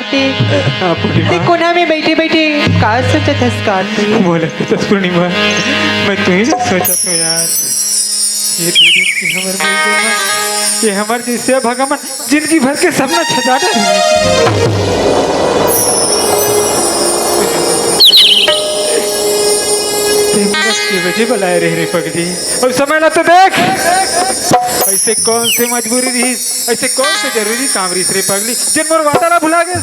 कार्तिक हाँ पूर्णिमा। कोना में बैठे बैठे का सोचत हस कार्तिक? बोला तो पूर्णिमा, मैं तू ही सोचा तो यार, ये दो दिन की हमारे मिल गई, ये हमारे जिससे भगवान जिंदगी भर के सपना छजाना बजे बुलाए रहे रे पगली, और समय ना तो देख ऐसे कौन से मजबूरी रही, ऐसे कौन से जरूरी काम रही रे पगली जिन मोर वादा ना भुला गए।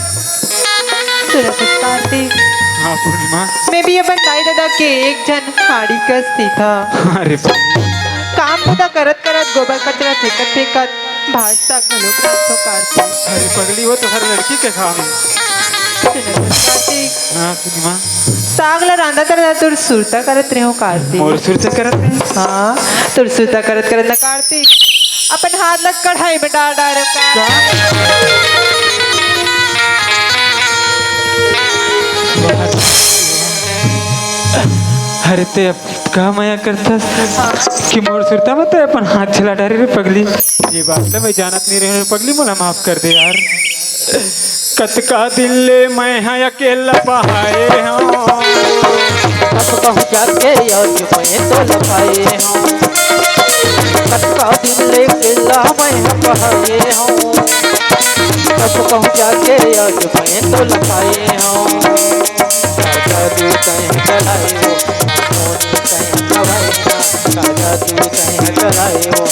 सुनत हस कार्तिक हाँ पूर्णिमा। मैं भी अपन दाई दादा के एक जन हाड़ी कसती था। अरे काम धंधा करत करत गोबर कचरा फेंकत फेंकत भाषा लोग रात तो कार्तिक। अरे पगली वो तो हर लड़की के काम है। सुनत हस कार्तिक हाँ पूर्णिमा। सागला रांधा तरह तुर सुरता करत रहे हो कार्तिक। और सुर से करत है। हाँ तुर सुरता करत करत ना कार्तिक अपन हाथ लग कढ़ाई में डाल डाल अरे ते अब कहा माया करता कि मोर सुरता में तो अपन हाथ चला डारे रे पगली, ये बात तो मैं जानत नहीं रहे पगली, मोला माफ कर दे यार। कतका दिल ले मैं हाँ अकेला बहाए हूँ, अब कहूँ जाके और मैं तो लखाए हूँ, कतका दिन ले अकेला मैं बहाए हूँ, अब कहूँ जाके और मैं तो लखाए हूँ। राजा तू कहीं चलाए हो मोन कहीं गवाया, राजा तू कहीं चलाए हो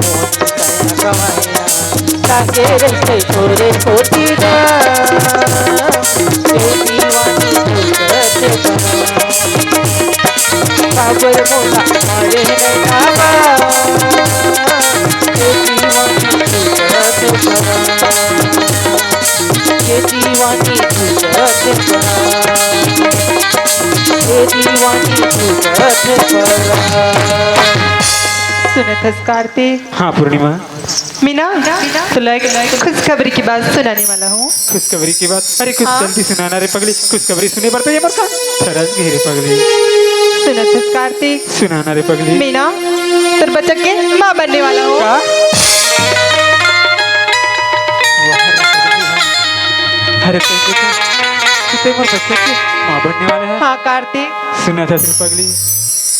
मोन कहीं गवाया, ताके रस्ते छोरे छोटी ना दीवानी करते बना काबर मोला मारे नैना दीवानी करते बना, ये दीवानी करते बना, ये दीवानी करते बना। सुनत हस कार्तिक हाँ पूर्णिमा। मीना तुला एक खुशखबरी की बात सुनाने वाला हूँ। खुशखबरी की बात, अरे कुछ हाँ? जल्दी सुनाना रे पगली, खुशखबरी सुने पर तो ये मरता सरस घेरे पगली, सुनत हस कार्तिक सुनाना रे पगली। मीना तेरे बच्चा के माँ बनने वाला हूँ। का? अरे तो मोर बच्चे की माँ बनने वाले हैं। हाँ कार्तिक सुना था रे पगली,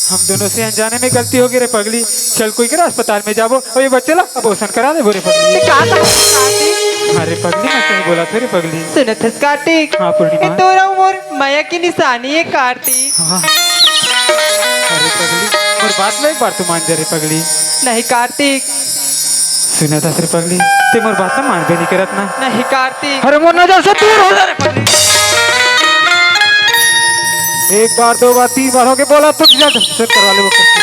हम दोनों से अनजाने में गलती हो गई रे पगली, चल कोई करा अस्पताल में जाबो और ये बच्चे ला अबॉर्शन करा दे बोरे पगली। का कार्तिक अरे पगली मैं कहीं बोला था रे पगली। सुनत हस कार्तिक हाँ पूर्णिमा। ये तोरा उमर माया की निशानी है कार्तिक। हाँ अरे पगली और बात में एक बार तू मान जा रे पगली। नहीं कार्तिक सुना था रे पगली, ते मोर बात ना मान भी नहीं करत ना। नहीं कार्तिक अरे मोर नजर से दूर हो जा रे पगली, एक बार दो बार तीन बार हो के बोला तो जल्द से करवा ले वो करके,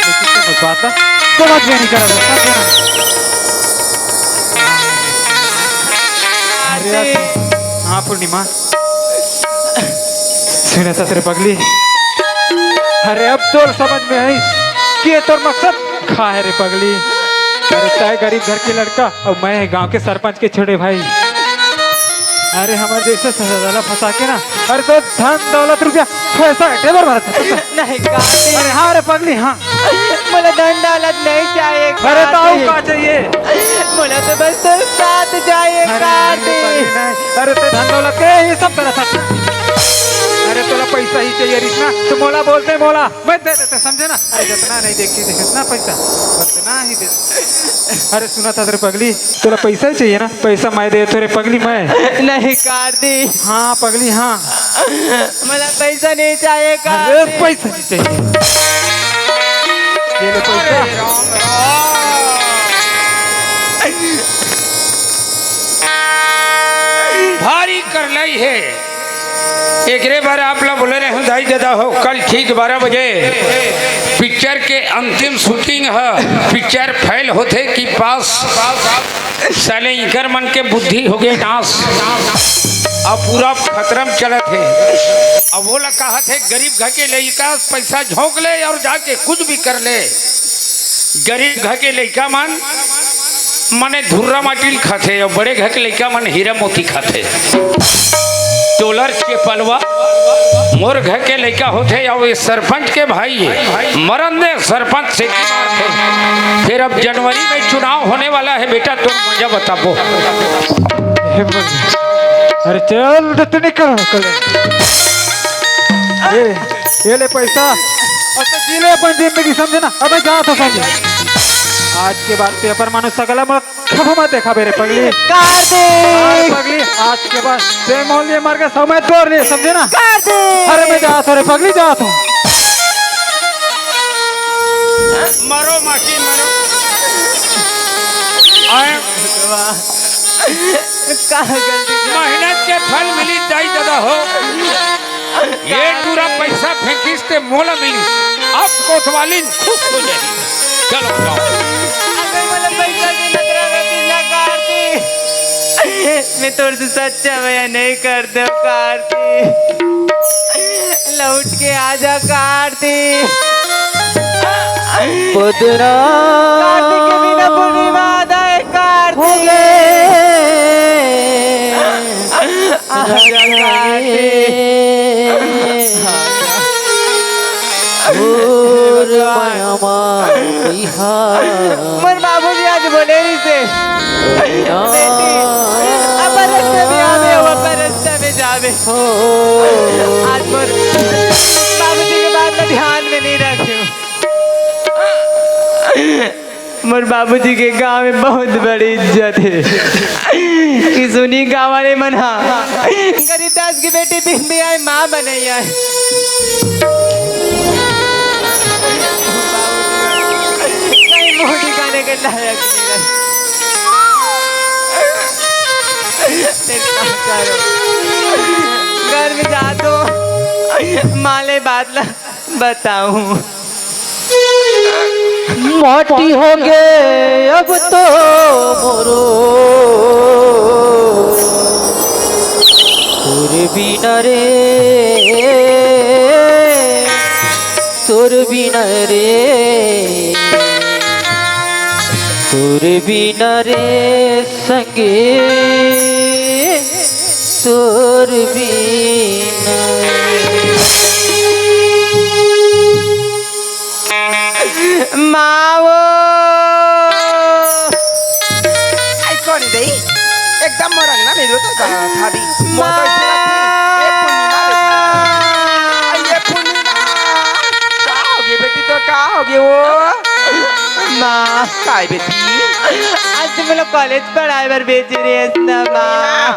लेकिन ते मोर बात ना समझ में नहीं करा रहा। अरे हाँ पूर्णिमा। सुना था रे पगली, अरे अब तो समझ में आई कि ये तोर मकसद खा है रे पगली। अरे तय गरीब घर के लड़का और मैं गांव के सरपंच के छोटे भाई, अरे हमारे जैसे सहजाला फंसा के ना, अरे तो धन दौलत रुपया पैसा टेबर मारता। नहीं कार्तिक अरे हाँ रे पगली हाँ। मुझे धन दौलत नहीं चाहिए अरे तो कार्तिक। का चाहिए? मुझे तो बस तेरे साथ चाहिए अरे कार्तिक। अरे तो धन दौलत के ये सब तरह था। अरे तोला पैसा ही चाहिए रिश्ना तो मोला बोलते मोला मैं दे देते, समझे ना। अरे जितना नहीं देखती इतना पैसा उतना ही दे। अरे सुना था रे पगली, तोला पैसा ही चाहिए ना, पैसा मैं दे तो रे पगली मैं। नहीं कार्तिक हाँ पगली हाँ। मुझे पैसा नहीं चाहिए अरे कार्तिक। पैसा नहीं चाहिए, ये ले पैसा। भारी कर लाई है एक बार आप लोग बोले रहे हैं दाई दादा हो कल ठीक 12 बजे पिक्चर के अंतिम शूटिंग है, पिक्चर फेल होते कि पास साले इकर मन के बुद्धि हो गए नाश, अब पूरा खतरम चलत है। अब वो लोग कहा थे गरीब घर के लड़का पैसा झोंक ले और जाके कुछ भी कर ले, गरीब घर के लड़का मन मने धुर्रा माटी खाते और बड़े घर के लड़का मन हीरा मोती खाते। डॉलर के पलवा मोर घर के लड़का होते या वो सरपंच के भाई है, मरन दे सरपंच से की बात है। फिर अब जनवरी में चुनाव होने वाला है बेटा, तुम मुझे बताओ अरे चल तो निकल कल ये ले पैसा और तो जी ले अपन जिंदगी समझे ना अबे जा तो समझे आज के बाद पेपर मानुस सकला मत कब मत देखा बेरे पगली कार्तिक पगली आज के बाद ते मोल लिए मार के समय तोड़ लिए समझे ना कार्तिक अरे मैं जा तो रे पगली जा तो मरो मासी मरो आए कहाँ गलती की? मेहनत के फल मिली दाई दादा हो ये पूरा पैसा फेंकिस ते मोला मिली अब कोतवाली खुश हो जाएगी चलो जाओ अबे मला पैसा की नजर रखी ना कार्तिक मैं तोड़ से सच्चा भैया नहीं करते हूँ कार्तिक लौट के आजा कार्तिक बदरा कार्तिक के बिना पूर्णिमा आए हो कार्तिक आजा मोर बाबूजी आज बोले नहीं से बेटी अब रास्ते में आवे वो रास्ते में जावे आज मोर बाबूजी के बात में ध्यान में नहीं रखियो मोर बाबूजी के गांव में बहुत बड़ी इज्जत है कि सुनी गाँव वाले मना गरीबदास की बेटी दिन भी आए माँ बनई आए कहीं मुंह दिखाने के लायक नहीं रहे करो घर में जा दो माले बादला बताऊं मोटी हो गए अब तो मोरो सुर बिना रे सुर बिना रे सुर बिना रे संगे सुर बिना मावो आई कौन दे एकदम मोरंग ना मेरे तो भाभी मोटो ये पूर्णिमा क्या होगी बेटी तो क्या होगी वो माँ काय बेटी आज तुम लोग कॉलेज पढ़ाई पर बेच रही है ना माँ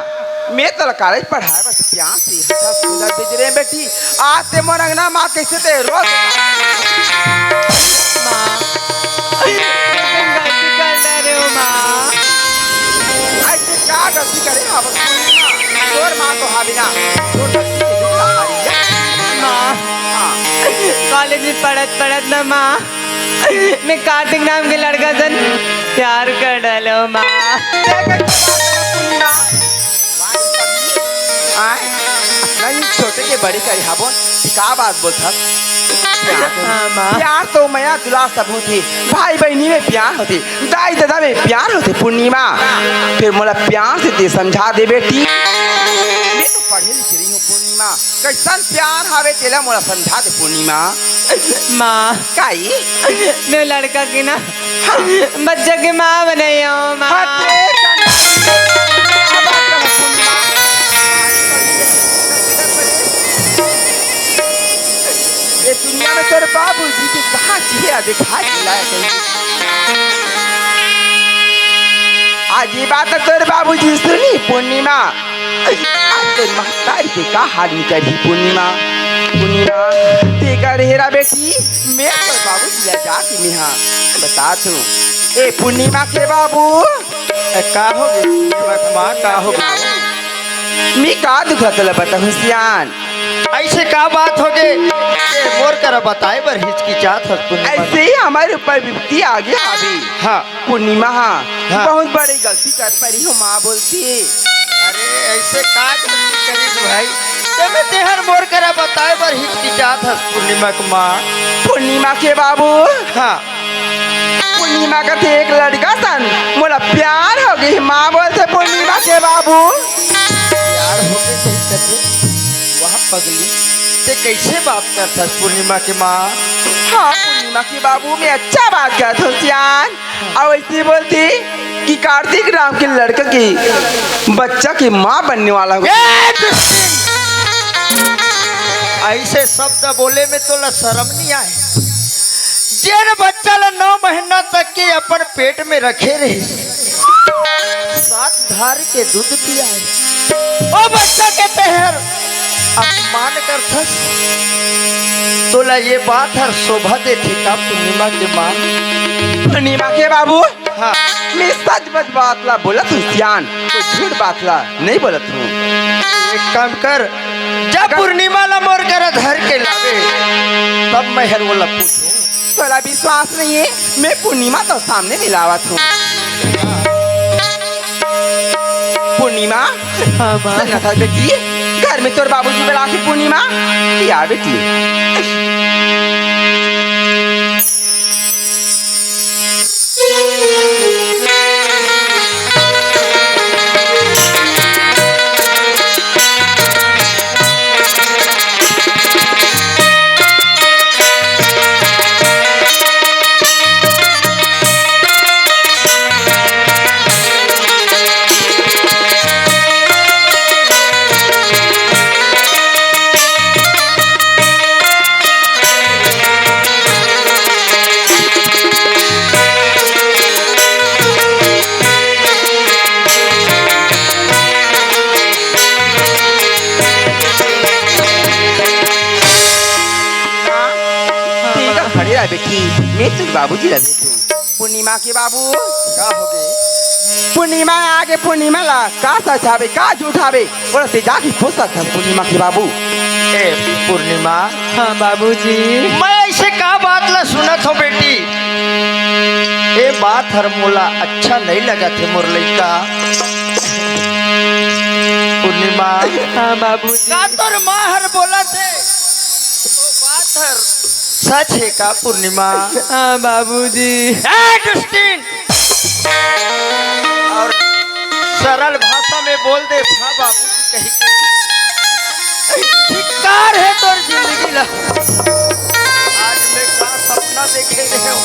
मैं तो कॉलेज पढ़ाए बस प्यार से हटा सुंदर बेच रहे हैं बेटी आते मोरंग ना माँ कैसे ते रोज माँ तुम गलती कर रहे हो माँ ऐसे क्या गलती करे अब तोर माँ तो हावी ना तो गलती के दुख हारी है माँ कॉलेज में पढ़त ना माँ मैं कार्तिक नाम के लड़का से प्यार कर डालो माँ नहीं छोटे के बड़े करी हाबो का बात बोलता हाँ माँ प्यार तो मैं दुला सब होती भाई बहनी में प्यार होती दाई दादा में प्यार होते पूर्णिमा फिर मोला प्यार से दे समझा दे बेटी मैं तो पढ़े लिख रही हूँ पूर्णिमा कैसन प्यार हावे तेला मोला समझा दे पूर्णिमा माँ काई मैं लड़का की ना बच्चा की माँ बनाई हूँ माँ ये दुनिया में तेरे बाबूजी की कहाँ चेहरा दिखा दिलाया कहीं आज ये बात तेरे बाबूजी सुनी पूर्णिमा आज तेरी महतारी के का हाल निकली पूर्णिमा पूर्णिमा ते कर हेरा बेटी मैं तो बाबूजी ले जाके मिहा बता तू ए पूर्णिमा के बाबू का हो गया माँ का हो गया मी का दुखतल बता हुसियान ऐसे का बात हो गए मोर कर बताए बर हिचकिचात हस पूर्णिमा ऐसे ही हमारे ऊपर विपत्ति आ गया अभी हाँ पूर्णिमा हाँ हाँ। बहुत बड़ी गलती कर पड़ी हो माँ बोलती है अरे ऐसे का गलती करी भाई तब तेहर मोर कर बताए बर हिचकिचात हस पूर्णिमा के माँ पूर्णिमा के बाबू हाँ पूर्णिमा का थे एक लड़का सन मोला प्यार हो गई माँ बोलते पूर्णिमा के बाबू यार हो गए सही करते वहाँ पगली ते कैसे बात करता पूर्णिमा की माँ हाँ पूर्णिमा के बाबू मैं अच्छा बात करता हूँ सियान और ऐसी बोलती कि कार्तिक राम के लड़का की बच्चा की माँ बनने वाला हूँ। ऐसे शब्द बोले में तो शर्म नहीं आए। जेन बच्चा ला 9 महीना तक के अपन पेट में रखे रहे, 7 धार के दूध पियाए, ओ बच्चा के तेहर अपमान करथस। तोला ये बात हर शोभा देती का पूर्णिमा के माँ? पूर्णिमा के बाबू, हाँ, मैं सच बच बात ला बोलत हूँ सियान, कोई झूठ बात ला नहीं बोलत हूँ। एक काम कर, जब पूर्णिमा ला मोर कर धर के लावे तब मैं हर बोला पूछूं। तोला विश्वास नहीं है? मैं पूर्णिमा तो सामने मिलावत हूँ। पूर्णिमा, हाँ माँ। सुना था बेटी, घर में तोर बाबूजी बुला के पूर्णिमा या बेटी। बेटी, मैं तुझ बाबूजी लगे तू। पूर्णिमा के बाबू का हो गए? पूर्णिमा आगे पूर्णिमा ला का सचावे का झूठावे और से जाके पूछता था पूर्णिमा के बाबू। ए पूर्णिमा, हाँ बाबूजी। मैं ऐसे का बात ला सुनत हो बेटी? ए बात हर मोला अच्छा नहीं लगा थे मोर लइका। पूर्णिमा, हाँ बाबूजी। का तोर माँ हर बोला थे वो बात हर सच है का पूर्णिमा? हाँ बाबूजी। डस्टिन, और सरल भाषा में बोल दे हाँ बाबूजी कही के। धिक्कार है तोर जिंदगी ला। आज मैं का सपना देखे रहे हूँ।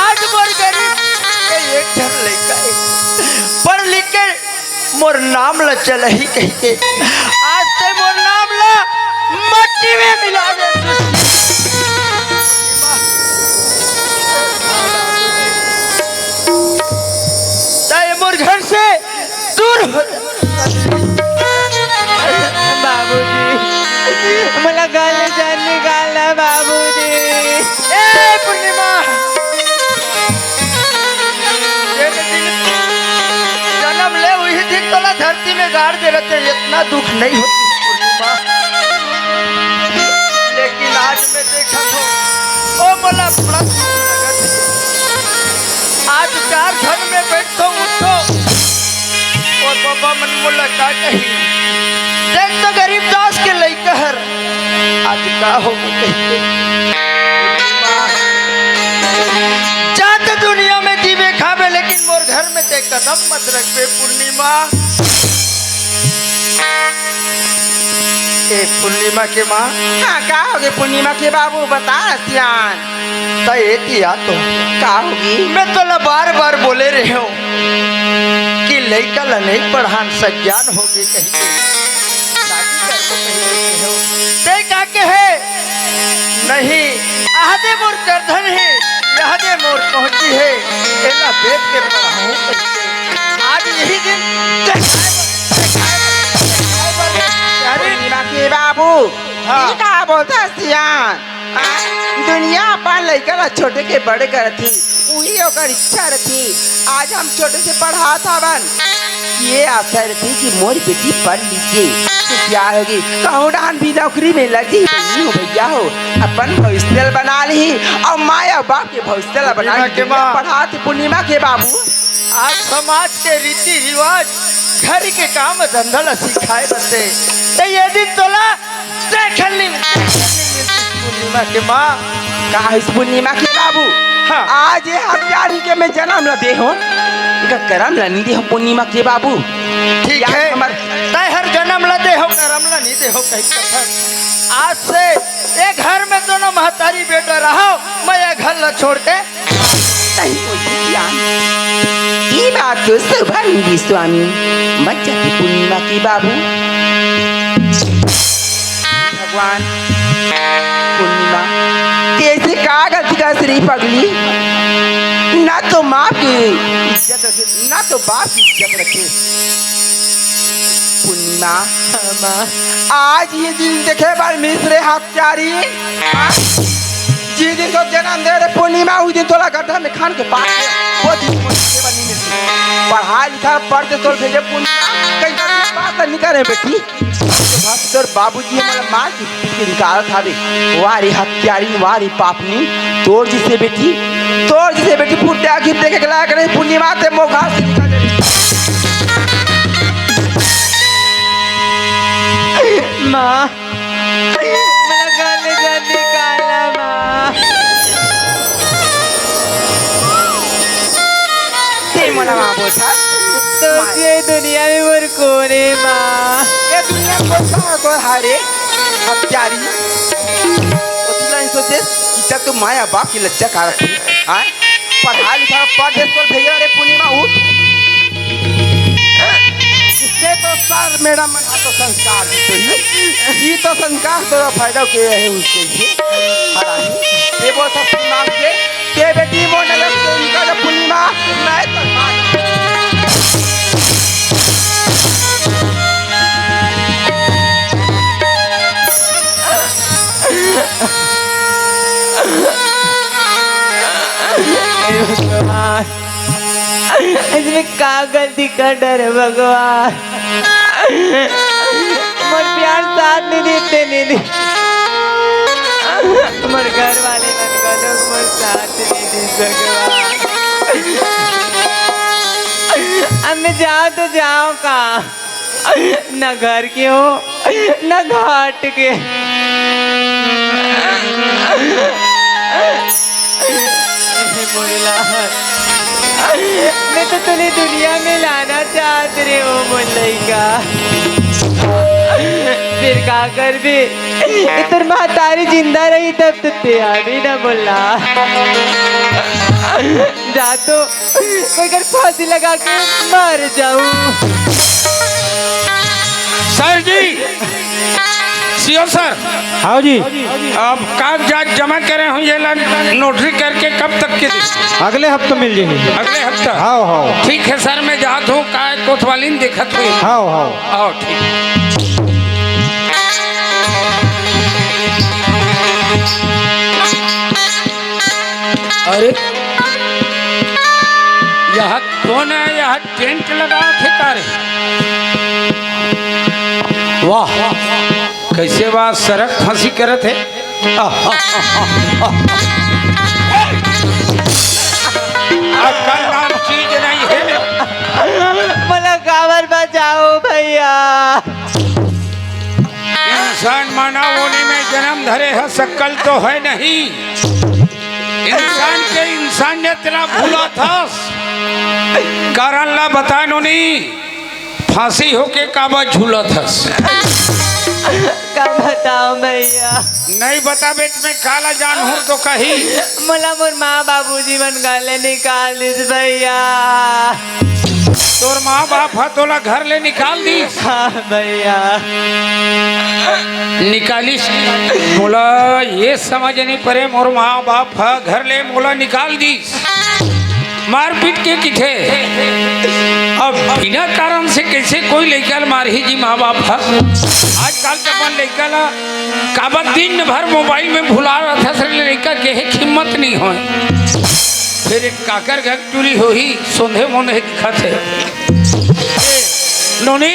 आज मोर गरीब के एक जन लड़का पढ़ लिख के मोर नाम ला चल ही कही के। आज से मोर नाम ला मट्टी में मिला दे। मोर घर से दूर हो बाबूजी, मला गाले जान निकालना बाबूजी। ए पूर्णिमा, जन्म ले वही दिन तोला धरती में गाड़ दे रहते, इतना दुख नहीं होती पूर्णिमा। लेकिन आज मैं देखा तो ओ मोला बड़ा लगत है। आज 4 घर में बैठो उठो और बाबा मन मोला का कही देख तो गरीबदास के लइका हर आज का हो गई। जाते दुनिया में जीवे खावे लेकिन मोर घर में ते कदम मत रखबे पूर्णिमा। ए पूर्णिमा के माँ, हाँ का होगे पूर्णिमा के बाबू बता सियान। तया तो का होगी? मैं तो ला बार बार बोले रहे हो कि लड़का ला नहीं पढ़ान सज्ञान हो गए कहीं के शादी कर दो कहीं हो ते का के है नहीं आधे मोर करधन है आधे मोर पहुंची है एला बेट के पढ़ाऊं आज यही दिन पूर्णिमा के बाबू हाँ। ये का बोलता सियान? दुनिया अपन लड़का ला छोटे के बड़े करती वही ओकर इच्छा रहती। आज हम छोटे से पढ़ा था बन ये आशा रहती कि मोर बेटी पढ़ लीजिए तो क्या होगी कहूँ डान भी नौकरी में लगी नहीं हो भैया हो अपन भविष्य बना ली और माया बाप के भविष्य बना ली पढ़ाते पूर्णिमा के बाबू। आज समाज के रीति रिवाज घर के काम धंधा ला सिखाए रहते तो ये दिन तोला देखल नहीं पूर्णिमा के माँ। कहा इस पूर्णिमा के बाबू हाँ। आज ये हत्यारी के मैं जन्म ल दे हो इनका करम ला नहीं दे हो पूर्णिमा के बाबू। ठीक यार है हमार तय हर जन्म ला दे हो करम ला नहीं दे हो कहीं कथन। आज से एक घर में दोनों महतारी बेटा रहो मैं ये घर ला छोड़ के नहीं कोई ज्ञान ये बात तो शुभांगी स्वामी मत जाती पूर्णिमा की बाबू। भगवान पूर्णिमा कैसे कहा गलती का श्री पगली, ना तो माँ की इज्जत रखे ना तो बाप की इज्जत रखे। पूर्णिमा आज ये दिन देखे बार मिश्रे हत्यारी जिस दिन तो जन्म दे रहे पूर्णिमा उस दिन तोला गड्ढा में खान के पास वो दिन केवल नहीं मिलती। पढ़ा लिखा पढ़ते तो भेजे पूर्णिमा कई बात नहीं करे बेटी। तोर बाबूजी हमारा मार की पीट के निकाल था बे वारी हत्यारी वारी पापनी। तोर जिसे बेटी फुटे आखिर देखे के लायक नहीं। पूर्णिमा ते मोखा से निकाल माँ मेरा गाने जा निकाला माँ। ते मोला माँ बोलता तो ये दुनिया में मोर कौन है माँ। ये दुनिया को कहाँ को हारे हत्यारी उतना ही सोचे कि जब तुम माया बाप की लज्जा का रखी आए पढ़ा लिखा पढ़ दे तो भैया रे पूर्णिमा उठ इससे तो सर मेरा मन तो संस्कार तो ये तो संस्कार तो फायदा के है उसके से हरानी ये वो सब पूर्णिमा के बेटी वो नजर से उनका जब पूर्णिमा मैं तो भगवान इसमें का गलती कर डर भगवान। मोर प्यार साथ नहीं देते नहीं मोर घर वाले मन का लोग मोर साथ नहीं दे भगवान। अब मैं जाऊँ तो जाऊँ कहाँ, न घर के हो न घाट के। मैं तो तुम्हें दुनिया में लाना चाहत रहे हो मुल्लैका फिर का कर भी इतर महतारी जिंदा रही तब तो तैयार भी ना बोला। जा तो कोई कर फांसी लगा के मर जाऊं। सर जी सीओ सर हाँ जी अब कागजात जमा करे हूँ ये नोटरी करके कब तक के अगले हफ्ते मिल जाएंगे। अगले हफ्ता हाँ हाँ ठीक है सर मैं जात हूँ काय कोतवाली देखत हुई हाँ हाँ आओ ठीक। अरे यह कौन है, यह टेंट लगा थे कारे। वाह कैसे बात सड़क फंसी करत है। अक्कल नाम चीज नहीं है। मला कावर बचाओ भैया। इंसान माना होने में जन्म धरे है शक्ल तो है नहीं। इंसान के इंसानियत ला भूला था कारण ला बता नहीं फांसी होके काबा झूला था। का बताओ भैया नहीं बता बेट में काला जान हूँ तो कही मला मोर माँ बाबू जीवन गाले निकाल दिस भैया। तोर माँ बाप है तोला घर ले निकाल दी। हाँ भैया निकालिस मोला ये समझ नहीं पड़े मोर माँ बाप है घर ले मोला निकाल दी मार पीट के किथे। अब बिना कारण से कैसे कोई लड़का मार ही जी माँ बाप है। आजकल के अपन लड़का ला काबत दिन भर मोबाइल में भुला रहा था सर लड़का के हिम्मत नहीं हो। फिर एक काकर घर टूरी हो ही सोंधे मोंधे दिखा थे नोनी।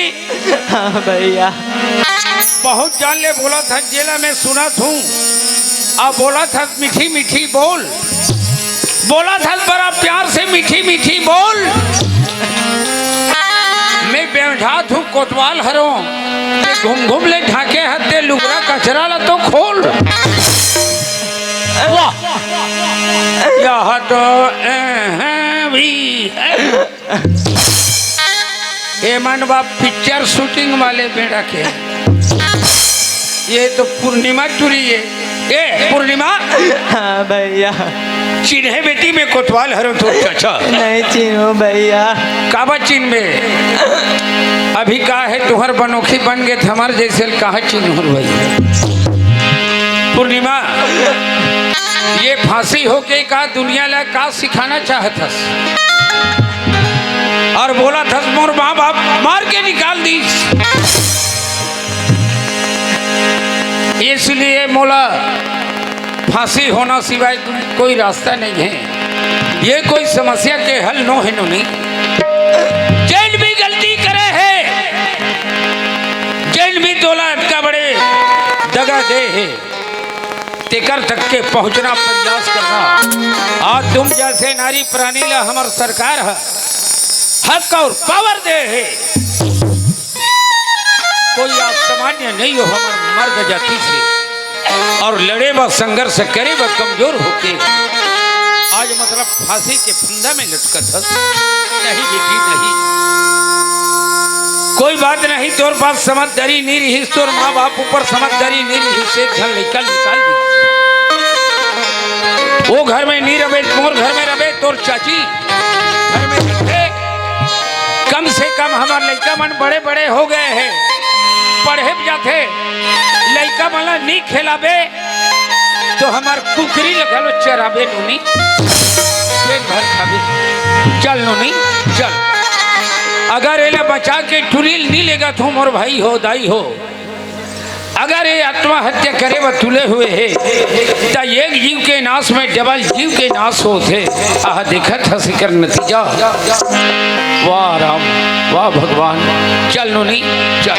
हाँ भैया बहुत जान ले बोला था जेला में सुना थू अब बोला था मीठी मीठी बोल बोला था बड़ा प्यार से मीठी मीठी बोल। मैं बैठा थू कोतवाल हरो घूम घूम ले ढाके हत्ते लुगरा कचरा ला तो खोल। वाह यह तो भी हेमंत बाप पिक्चर शूटिंग वाले बेटा के ये तो पूर्णिमा टूरी है ए पूर्णिमा हाँ भैया चिन्हे बेटी में कोतवाल हरो तो चाचा नहीं चिन्हो भैया। काबा चिन्ह में अभी का है तुहर बनोखी बन गए हमार जैसे कहा चिन्ह भाई। पूर्णिमा ये फांसी होके का दुनिया ला का सिखाना चाहतस और बोला था मोर माँ बाप मार के निकाल दी, इसलिए मोला फांसी होना सिवाय कोई रास्ता नहीं है। ये कोई समस्या के हल नो है नो नहीं। जेल भी गलती करे है, जेल भी तोला अटका बड़े दगा दे है, तेकर तक के पहुंचना प्रयास करना। आज तुम जैसे नारी प्राणी ला हमार सरकार है हक और पावर दे है। कोई आप सामान्य नहीं हो हमार मर्द जाति से और लड़े व संघर्ष करे व कमजोर होके आज मतलब फांसी के फंदा में लटकत है। नहीं बेटी नहीं, कोई बात नहीं, तोर पास समझदारी नहीं रही, तोर माँ बाप ऊपर समझदारी नहीं रही से झल निकाल दी। वो घर में नहीं रहे, मोर घर में रहे, तोर चाची घर में रहे। कम से कम हमारे लड़का मन बड़े बड़े हो गए हैं, पढ़े जाते लड़का वाला नहीं खिलाबे तो हमार कुकरी लगलो चराबे नूनी पेट भर खाबे। चल नूनी चल, अगर एला बचा के टुरील नहीं लेगा तो मोर भाई हो दाई हो, अगर ये आत्महत्या करे वह तुले हुए है तो एक जीव के नाश में डबल जीव के नाश होते। आह देखत हंसी कर नतीजा। वाह राम वाह भगवान। चल नूनी चल।